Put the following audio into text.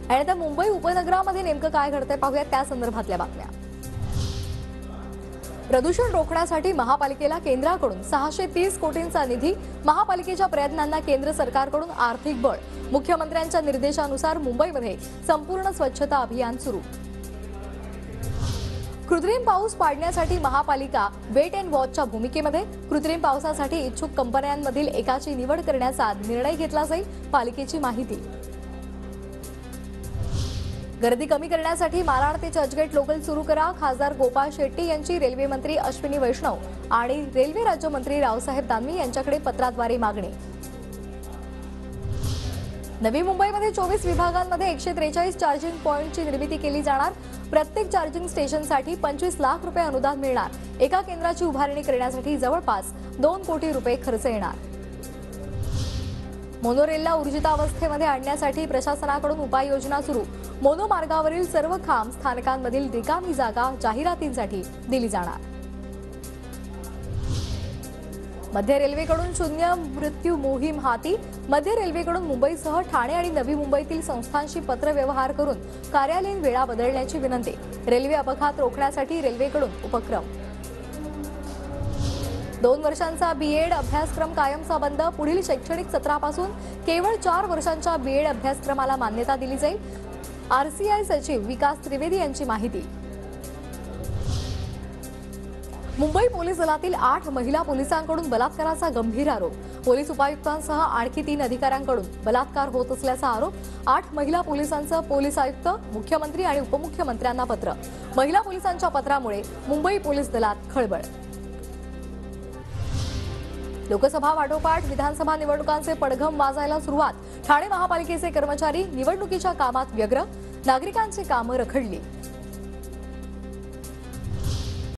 आणि आता मुंबई उपनगरामध्ये नेमकं काय घडतंय पाहूया त्या संदर्भातल्या बातम्या। प्रदूषण रोखण्यासाठी महापालिकेला केंद्राकडून 630 कोटींचा निधी, महापालिकेच्या प्रयत्नांना केंद्र सरकारकडून आर्थिक बळ। मुख्यमंत्र्यांच्या निर्देशानुसार मुंबईमध्ये संपूर्ण स्वच्छता अभियान सुरू। कृत्रिम पाऊस पाडण्यासाठी महापालिका वेट अँड वॉचच्या भूमिकेमध्ये। कृत्रिम पावसासाठी इच्छुक कंपन्यांमधील एकाची निवड करण्याचा निर्णय घेतला जाईल, पालिकेची माहिती। गर्दी कमी करण्यासाठी मालाड ते चर्चगेट लोकल सुरू करा, खासदार गोपाळ शेट्टी यांची रेल्वे मंत्री अश्विनी वैष्णव आणि रेल्वे राज्यमंत्री रावसाहेब दानवे यांच्याकडे पत्राद्वारे मागणी। नवी मुंबईमध्ये 24 विभागांमध्ये 143 चार्जिंग पॉइंटची निर्मिती केली जाणार। प्रत्येक चार्जिंग स्टेशनसाठी 25 लाख रुपये अनुदान मिळणार। एका केंद्राची उभारणी करण्यासाठी जवळपास 2 कोटी रुपये खर्च येणार। मोनोरेलला ऊर्जितावस्थेमध्ये आणण्यासाठी प्रशासनाकडून उपाययोजना सुरू। मोनो मार्गावरील सर्व खांब स्थानकांमधील रिकामी जागा जाहिरातींसाठी दिली जाणार। मध्य रेल्वेकडून शून्य मृत्यू मोहीम हाती। मध्य रेल्वेकडून मुंबईसह ठाणे आणि नवी मुंबईतील संस्थांशी पत्रव्यवहार करून कार्यालयीन वेळा बदलण्याची विनंती। रेल्वे अपघात रोखण्यासाठी रेल्वेकडून उपक्रम। 2 वर्षांचा बीएड अभ्यासक्रम कायमचा बंद। पुढील शैक्षणिक सत्रापासून केवळ 4 वर्षांच्या बीएड अभ्यासक्रमाला मान्यता दिली जाईल। आरसीआय सचिव विकास त्रिवेदी यांची माहिती। मुंबई पोलीस दलातील 8 महिला पोलिसांकडून बलात्काराचा गंभीर आरोप। पोलीस उपायुक्तांसह आणखी 3 अधिकाऱ्यांकडून बलात्कार होत असल्याचा आरोप। 8 महिला पोलिसांचं पोलीस आयुक्त, मुख्यमंत्री आणि उपमुख्यमंत्र्यांना पत्र। महिला पोलिसांच्या पत्रामुळे मुंबई पोलीस दलात खळबळ। लोकसभा वाटोपाठ विधानसभा निवडणुकांचे पडघम वाजायला सुरुवात। ठाणे महापालिकेचे कर्मचारी निवडणुकीच्या कामात व्यग्र, नागरिकांची कामं रखडली।